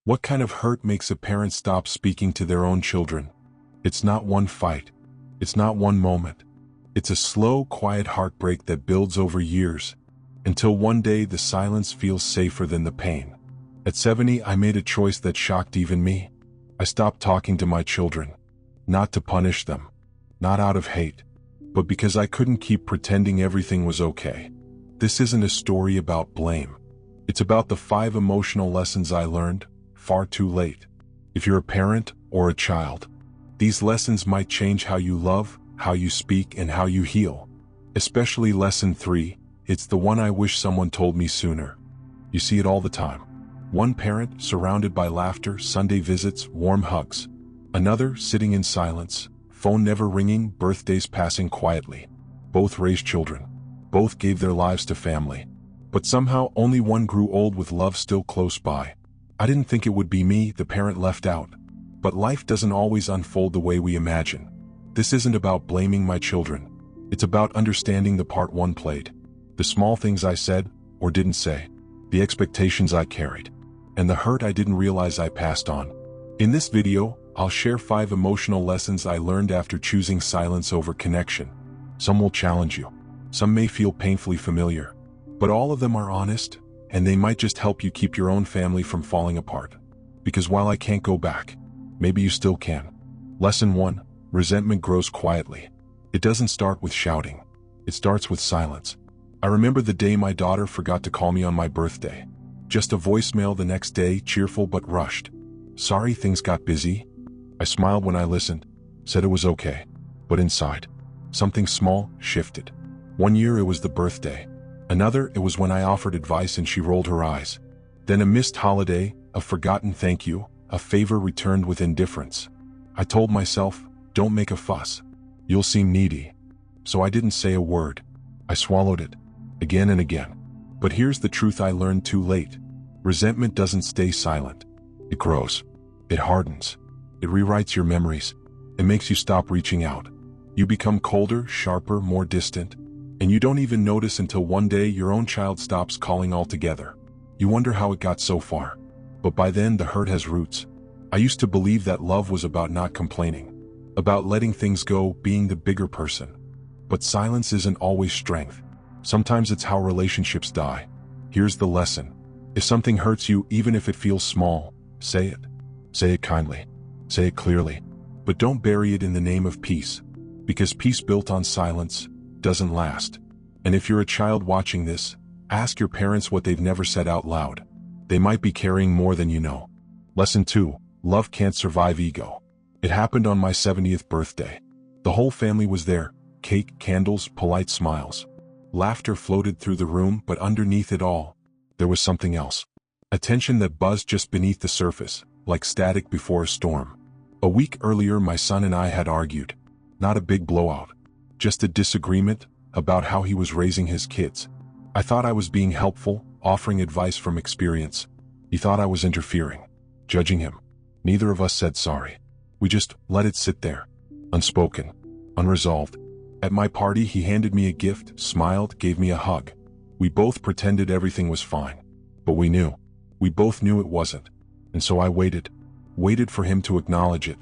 What kind of hurt makes a parent stop speaking to their own children? It's not one fight. It's not one moment. It's a slow, quiet heartbreak that builds over years, until one day the silence feels safer than the pain. At 70, I made a choice that shocked even me. I stopped talking to my children, not to punish them, not out of hate, but because I couldn't keep pretending everything was okay. This isn't a story about blame. It's about the 5 emotional lessons I learned far too late. If you're a parent or a child, these lessons might change how you love, how you speak, and how you heal. Especially lesson 3, it's the one I wish someone told me sooner. You see it all the time. One parent surrounded by laughter, Sunday visits, warm hugs. Another sitting in silence, phone never ringing, birthdays passing quietly. Both raised children. Both gave their lives to family. But somehow only one grew old with love still close by. I didn't think it would be me, the parent left out. But life doesn't always unfold the way we imagine. This isn't about blaming my children. It's about understanding the part one played. The small things I said or didn't say. The expectations I carried. And the hurt I didn't realize I passed on. In this video, I'll share 5 emotional lessons I learned after choosing silence over connection. Some will challenge you. Some may feel painfully familiar. But all of them are honest, and they might just help you keep your own family from falling apart. Because while I can't go back, maybe you still can. Lesson 1. Resentment grows quietly. It doesn't start with shouting. It starts with silence. I remember the day my daughter forgot to call me on my birthday. Just a voicemail the next day, cheerful but rushed. Sorry, things got busy. I smiled when I listened, said it was okay. But inside, something small shifted. One year it was the birthday. Another, it was when I offered advice and she rolled her eyes. Then a missed holiday, a forgotten thank you, a favor returned with indifference. I told myself, don't make a fuss. You'll seem needy. So I didn't say a word. I swallowed it, again and again. But here's the truth I learned too late. Resentment doesn't stay silent. It grows. It hardens. It rewrites your memories. It makes you stop reaching out. You become colder, sharper, more distant. And you don't even notice until one day your own child stops calling altogether. You wonder how it got so far. But by then the hurt has roots. I used to believe that love was about not complaining, about letting things go, being the bigger person. But silence isn't always strength. Sometimes it's how relationships die. Here's the lesson. If something hurts you, even if it feels small, say it. Say it kindly. Say it clearly. But don't bury it in the name of peace. Because peace built on silence doesn't last. And if you're a child watching this, ask your parents what they've never said out loud. They might be carrying more than you know. Lesson 2. Love can't survive ego. It happened on my 70th birthday. The whole family was there. Cake, candles, polite smiles. Laughter floated through the room, but underneath it all, there was something else. A tension that buzzed just beneath the surface, like static before a storm. A week earlier, my son and I had argued. Not a big blowout. Just a disagreement about how he was raising his kids. I thought I was being helpful, offering advice from experience. He thought I was interfering, judging him. Neither of us said sorry. We just let it sit there, unspoken, unresolved. At my party, he handed me a gift, smiled, gave me a hug. We both pretended everything was fine. But we knew. We both knew it wasn't. And so I waited. Waited for him to acknowledge it.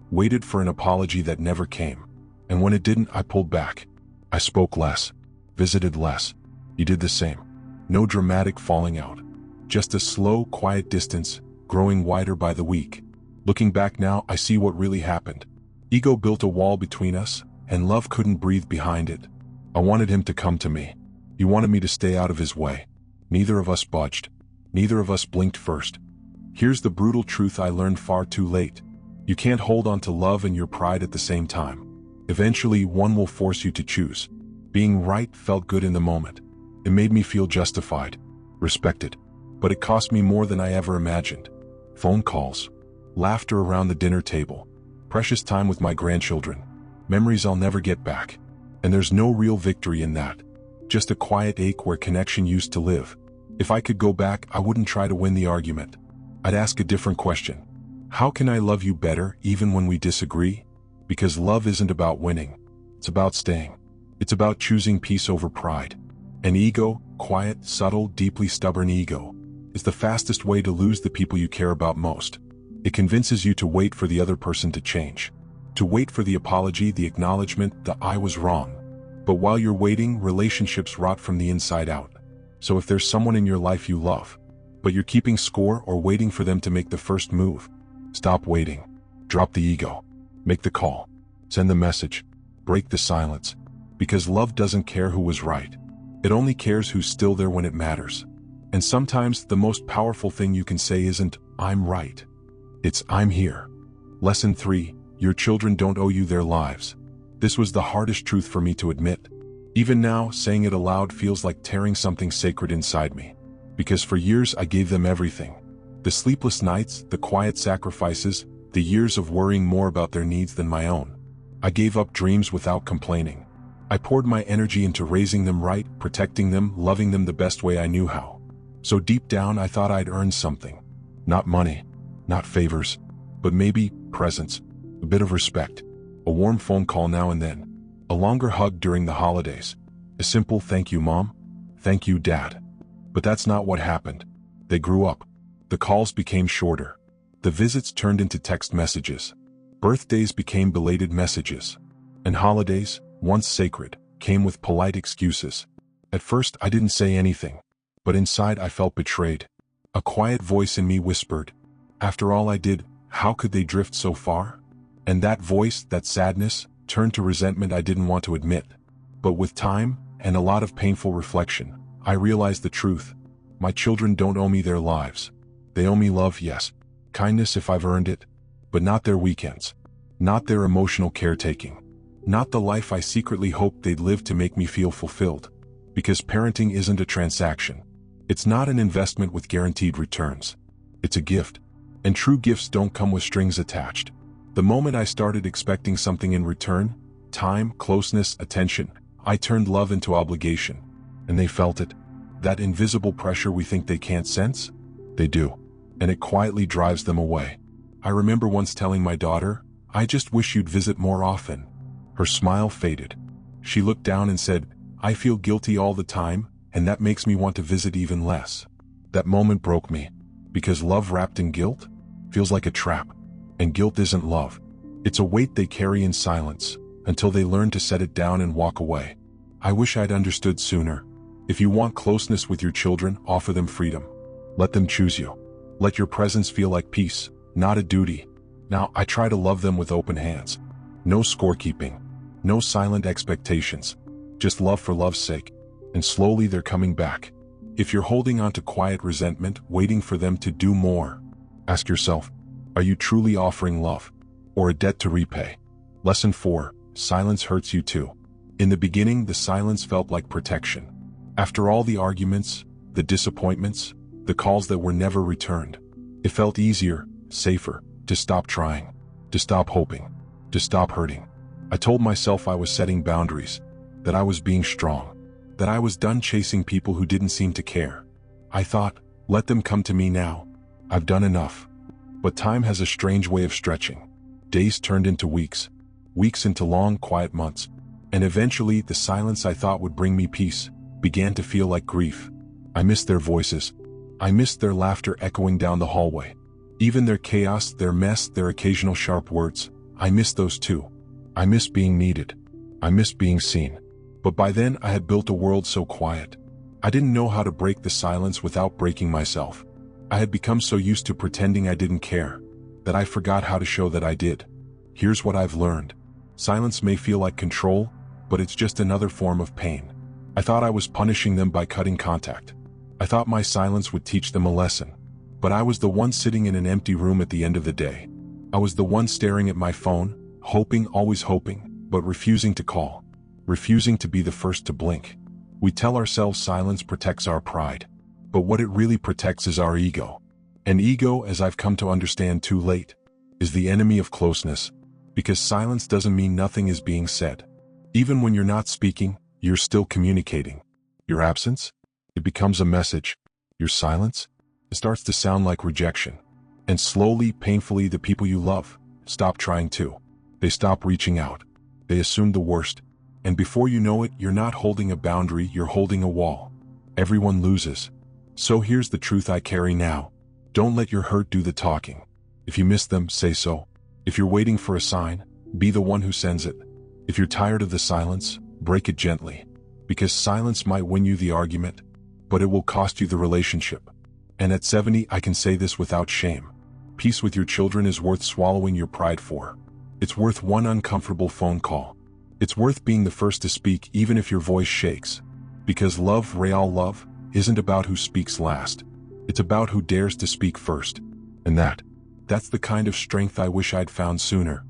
Waited for an apology that never came. And when it didn't, I pulled back. I spoke less. Visited less. He did the same. No dramatic falling out. Just a slow, quiet distance, growing wider by the week. Looking back now, I see what really happened. Ego built a wall between us, and love couldn't breathe behind it. I wanted him to come to me. He wanted me to stay out of his way. Neither of us budged. Neither of us blinked first. Here's the brutal truth I learned far too late. You can't hold on to love and your pride at the same time. Eventually, one will force you to choose. Being right felt good in the moment. It made me feel justified, respected. But it cost me more than I ever imagined. Phone calls, laughter around the dinner table, precious time with my grandchildren, memories I'll never get back. And there's no real victory in that. Just a quiet ache where connection used to live. If I could go back, I wouldn't try to win the argument. I'd ask a different question. How can I love you better even when we disagree? Because love isn't about winning. It's about staying. It's about choosing peace over pride. And ego, quiet, subtle, deeply stubborn ego, is the fastest way to lose the people you care about most. It convinces you to wait for the other person to change. To wait for the apology, the acknowledgement, the "I was wrong." But while you're waiting, relationships rot from the inside out. So if there's someone in your life you love, but you're keeping score or waiting for them to make the first move, stop waiting. Drop the ego. Make the call. Send the message. Break the silence. Because love doesn't care who was right. It only cares who's still there when it matters. And sometimes the most powerful thing you can say isn't, "I'm right." It's, "I'm here." Lesson 3. Your children don't owe you their lives. This was the hardest truth for me to admit. Even now, saying it aloud feels like tearing something sacred inside me. Because for years I gave them everything. The sleepless nights, the quiet sacrifices, the years of worrying more about their needs than my own. I gave up dreams without complaining. I poured my energy into raising them right, protecting them, loving them the best way I knew how. So deep down I thought I'd earned something. Not money, not favors, but maybe presence, a bit of respect, a warm phone call now and then, a longer hug during the holidays, a simple "Thank you, Mom," "Thank you, Dad." But that's not what happened. They grew up. The calls became shorter. The visits turned into text messages. Birthdays became belated messages. And holidays, once sacred, came with polite excuses. At first I didn't say anything, but inside I felt betrayed. A quiet voice in me whispered, "After all I did, how could they drift so far?" And that voice, that sadness, turned to resentment I didn't want to admit. But with time, and a lot of painful reflection, I realized the truth. My children don't owe me their lives. They owe me love, yes, kindness if I've earned it, but not their weekends, not their emotional caretaking, not the life I secretly hoped they'd live to make me feel fulfilled. Because parenting isn't a transaction. It's not an investment with guaranteed returns. It's a gift. And true gifts don't come with strings attached. The moment I started expecting something in return, time, closeness, attention, I turned love into obligation. And they felt it. That invisible pressure we think they can't sense? They do. And it quietly drives them away. I remember once telling my daughter, "I just wish you'd visit more often." Her smile faded. She looked down and said, "I feel guilty all the time, and that makes me want to visit even less." That moment broke me. Because love wrapped in guilt feels like a trap. And guilt isn't love. It's a weight they carry in silence, until they learn to set it down and walk away. I wish I'd understood sooner. If you want closeness with your children, offer them freedom. Let them choose you. Let your presence feel like peace, not a duty. Now, I try to love them with open hands. No scorekeeping. No silent expectations. Just love for love's sake. And slowly they're coming back. If you're holding on to quiet resentment, waiting for them to do more, ask yourself, are you truly offering love? Or a debt to repay? Lesson 4. Silence hurts you too. In the beginning, the silence felt like protection. After all the arguments, the disappointments, the calls that were never returned, it felt easier, safer, to stop trying, to stop hoping, to stop hurting. I told myself I was setting boundaries, that I was being strong, that I was done chasing people who didn't seem to care. I thought, let them come to me now. I've done enough. But time has a strange way of stretching. Days turned into weeks, weeks into long, quiet months, and eventually the silence I thought would bring me peace began to feel like grief. I missed their voices. I missed their laughter echoing down the hallway. Even their chaos, their mess, their occasional sharp words. I missed those too. I missed being needed. I missed being seen. But by then I had built a world so quiet. I didn't know how to break the silence without breaking myself. I had become so used to pretending I didn't care, that I forgot how to show that I did. Here's what I've learned. Silence may feel like control, but it's just another form of pain. I thought I was punishing them by cutting contact. I thought my silence would teach them a lesson. But I was the one sitting in an empty room at the end of the day. I was the one staring at my phone, hoping, always hoping, but refusing to call. Refusing to be the first to blink. We tell ourselves silence protects our pride. But what it really protects is our ego. And ego, as I've come to understand too late, is the enemy of closeness. Because silence doesn't mean nothing is being said. Even when you're not speaking, you're still communicating. Your absence? It becomes a message. Your silence? It starts to sound like rejection. And slowly, painfully, the people you love stop trying to. They stop reaching out. They assume the worst. And before you know it, you're not holding a boundary, you're holding a wall. Everyone loses. So here's the truth I carry now. Don't let your hurt do the talking. If you miss them, say so. If you're waiting for a sign, be the one who sends it. If you're tired of the silence, break it gently. Because silence might win you the argument, but it will cost you the relationship. And at 70, I can say this without shame. Peace with your children is worth swallowing your pride for. It's worth one uncomfortable phone call. It's worth being the first to speak even if your voice shakes. Because love, real love, isn't about who speaks last. It's about who dares to speak first. And that's the kind of strength I wish I'd found sooner.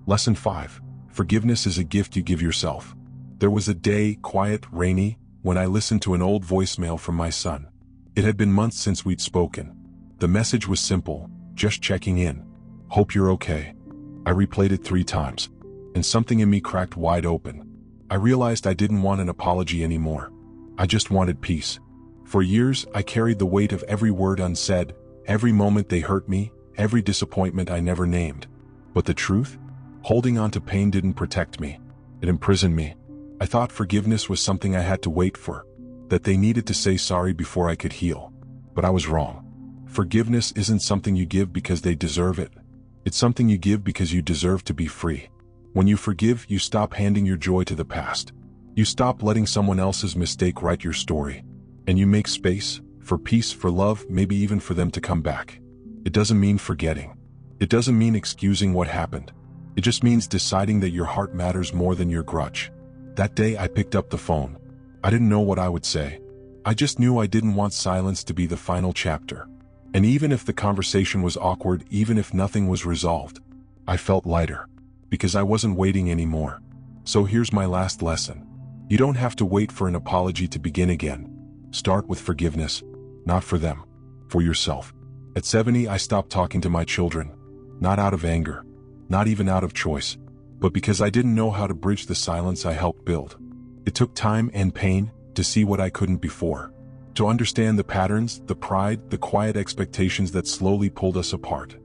Lesson 5. Forgiveness is a gift you give yourself. There was a day, quiet, rainy, when I listened to an old voicemail from my son. It had been months since we'd spoken. The message was simple, just checking in. Hope you're okay. I replayed it 3 times, and something in me cracked wide open. I realized I didn't want an apology anymore. I just wanted peace. For years, I carried the weight of every word unsaid, every moment they hurt me, every disappointment I never named. But the truth? Holding on to pain didn't protect me. It imprisoned me. I thought forgiveness was something I had to wait for, that they needed to say sorry before I could heal. But I was wrong. Forgiveness isn't something you give because they deserve it. It's something you give because you deserve to be free. When you forgive, you stop handing your joy to the past. You stop letting someone else's mistake write your story. And you make space, for peace, for love, maybe even for them to come back. It doesn't mean forgetting. It doesn't mean excusing what happened. It just means deciding that your heart matters more than your grudge. That day I picked up the phone. I didn't know what I would say. I just knew I didn't want silence to be the final chapter. And even if the conversation was awkward, even if nothing was resolved, I felt lighter. Because I wasn't waiting anymore. So here's my last lesson. You don't have to wait for an apology to begin again. Start with forgiveness. Not for them. For yourself. At 70, I stopped talking to my children. Not out of anger. Not even out of choice. But because I didn't know how to bridge the silence I helped build. It took time and pain to see what I couldn't before. To understand the patterns, the pride, the quiet expectations that slowly pulled us apart.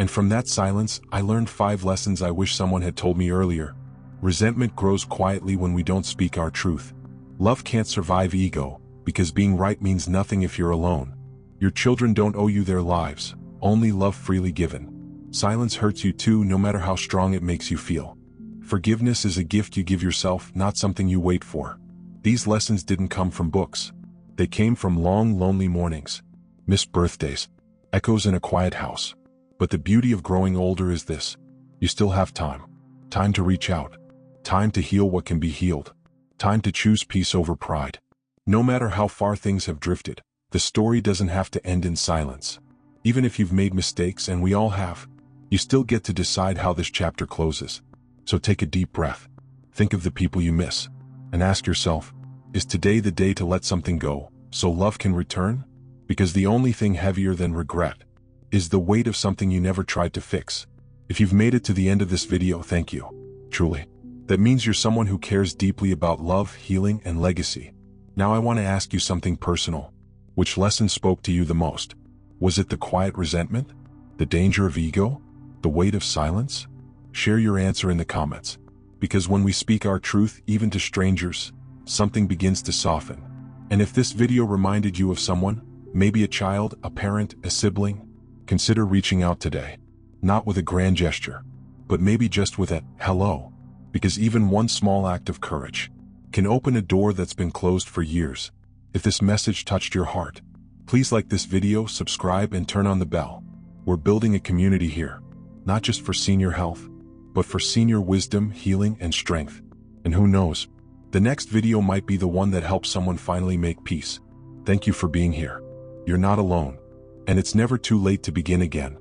And from that silence, I learned 5 lessons I wish someone had told me earlier. Resentment grows quietly when we don't speak our truth. Love can't survive ego, because being right means nothing if you're alone. Your children don't owe you their lives, only love freely given. Silence hurts you too, no matter how strong it makes you feel. Forgiveness is a gift you give yourself, not something you wait for. These lessons didn't come from books. They came from long, lonely mornings, missed birthdays, echoes in a quiet house. But the beauty of growing older is this. You still have time. Time to reach out. Time to heal what can be healed. Time to choose peace over pride. No matter how far things have drifted, the story doesn't have to end in silence. Even if you've made mistakes, and we all have, you still get to decide how this chapter closes. So take a deep breath. Think of the people you miss. And ask yourself, is today the day to let something go, so love can return? Because the only thing heavier than regret is the weight of something you never tried to fix. If you've made it to the end of this video, thank you. Truly. That means you're someone who cares deeply about love, healing, and legacy. Now I want to ask you something personal. Which lesson spoke to you the most? Was it the quiet resentment? The danger of ego? The weight of silence? Share your answer in the comments. Because when we speak our truth, even to strangers, something begins to soften. And if this video reminded you of someone, maybe a child, a parent, a sibling, consider reaching out today. Not with a grand gesture, but maybe just with a hello. Because even one small act of courage can open a door that's been closed for years. If this message touched your heart, please like this video, subscribe, and turn on the bell. We're building a community here, not just for senior health, but for senior wisdom, healing, and strength. And who knows, the next video might be the one that helps someone finally make peace. Thank you for being here. You're not alone. And it's never too late to begin again.